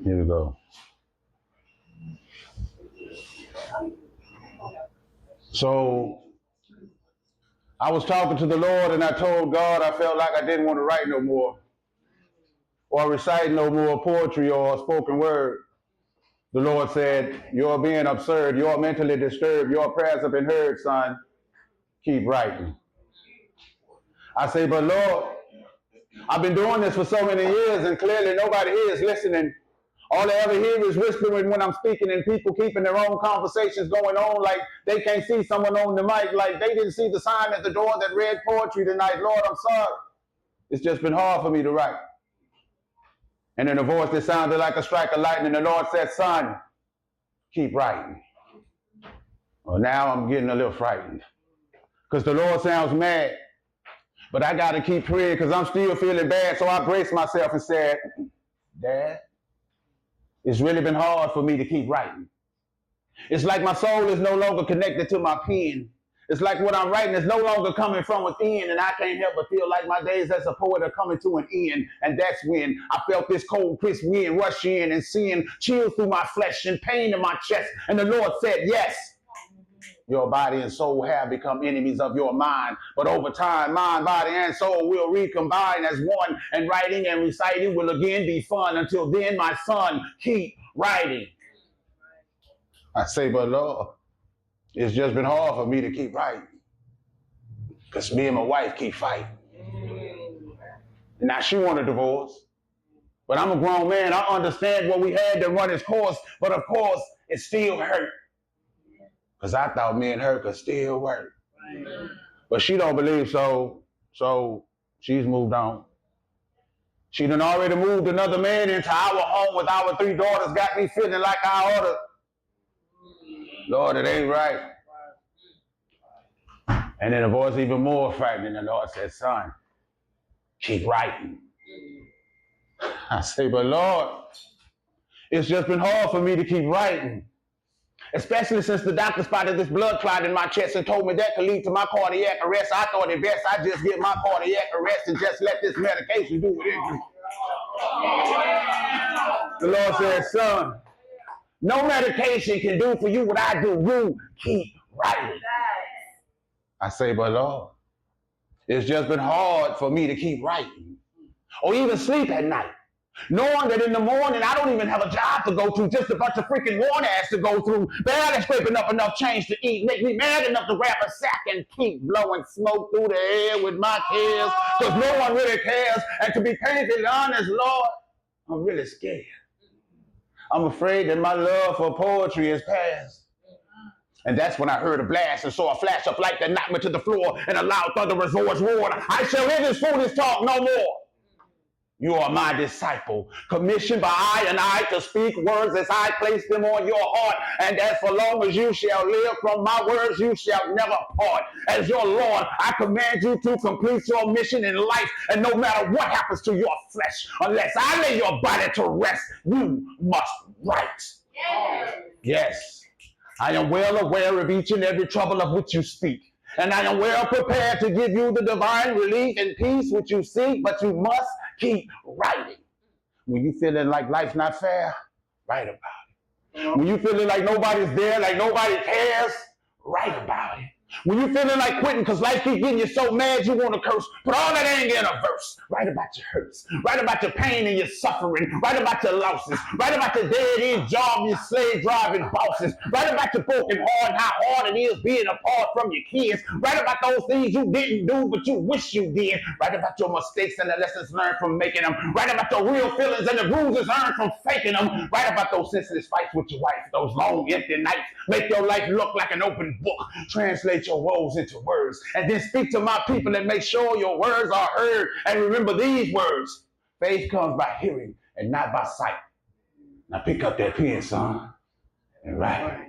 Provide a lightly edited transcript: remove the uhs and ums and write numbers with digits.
Here we go. So I was talking to the Lord and I told God I felt like I didn't want to write no more or recite no more poetry or spoken word. The Lord said, "You're being absurd. You're mentally disturbed. Your prayers have been heard, son. Keep writing." I say, "But Lord, I've been doing this for so many years and clearly nobody here is listening. All they ever hear is whispering when I'm speaking and people keeping their own conversations going on like they can't see someone on the mic, like they didn't see the sign at the door that read poetry tonight. Lord, I'm sorry. It's just been hard for me to write." And in a voice that sounded like a strike of lightning, the Lord said, "Son, keep writing." Well, now I'm getting a little frightened because the Lord sounds mad, but I got to keep praying because I'm still feeling bad. So I braced myself and said, "Dad, it's really been hard for me to keep writing. It's like my soul is no longer connected to my pen. It's like what I'm writing is no longer coming from within, and I can't help but feel like my days as a poet are coming to an end." And that's when I felt this cold, crisp wind rush in and seeing chill through my flesh and pain in my chest. And the Lord said, "Yes, your body and soul have become enemies of your mind. But over time, mind, body, and soul will recombine as one, and writing and reciting will again be fun. Until then, my son, keep writing." I say, "But Lord, it's just been hard for me to keep writing because me and my wife keep fighting. Now she want a divorce, but I'm a grown man. I understand what we had to run its course, but of course, it still hurt because I thought me and her could still work. But she don't believe so, so she's moved on. She done already moved another man into our home with our 3 daughters, got me feeling like I ought to. Lord, it ain't right." And then a voice even more frightening, the Lord said, "Son, keep writing." I say, "But Lord, it's just been hard for me to keep writing, especially since the doctor spotted this blood clot in my chest and told me that could lead to my cardiac arrest. I thought it best I just get my cardiac arrest and just let this medication do what it do." The Lord said, "Son, no medication can do for you what I do. You keep writing." I say, "But Lord, it's just been hard for me to keep writing or even sleep at night, knowing that in the morning I don't even have a job to go to, just a bunch of freaking worn ass to go through, barely scraping up enough change to eat, make me mad enough to grab a sack and keep blowing smoke through the air with my cares, because no one really cares. And to be painfully honest, Lord, I'm really scared. I'm afraid that my love for poetry is past." And that's when I heard a blast and saw a flash of light that knocked me to the floor, and a loud thunderous voice roared, "I shall hear this foolish talk no more. You are my disciple, commissioned by I to speak words as I place them on your heart. And as for long as you shall live, from my words you shall never part. As your Lord, I command you to complete your mission in life. And no matter what happens to your flesh, unless I lay your body to rest, you must write." Yes. I am well aware of each and every trouble of which you speak, and I am well prepared to give you the divine relief and peace which you seek, but you must keep writing. When you feeling like life's not fair, write about it. When you feeling like nobody's there, like nobody cares, write about it. When you feeling like quitting because life keeps getting you so mad you want to curse, put all that anger in a verse. Write about your hurts. Write about your pain and your suffering. Write about your losses. Write about your dead-end job, your slave-driving bosses. Write about your broken heart and how hard it is being apart from your kids. Write about those things you didn't do but you wish you did. Write about your mistakes and the lessons learned from making them. Write about your real feelings and the bruises earned from faking them. Write about those senseless fights with your wife, those long empty nights. Make your life look like an open book. Translate your woes into words, and then speak to my people and make sure your words are heard. And remember these words: faith comes by hearing and not by sight. Now pick up that pen, son, and write.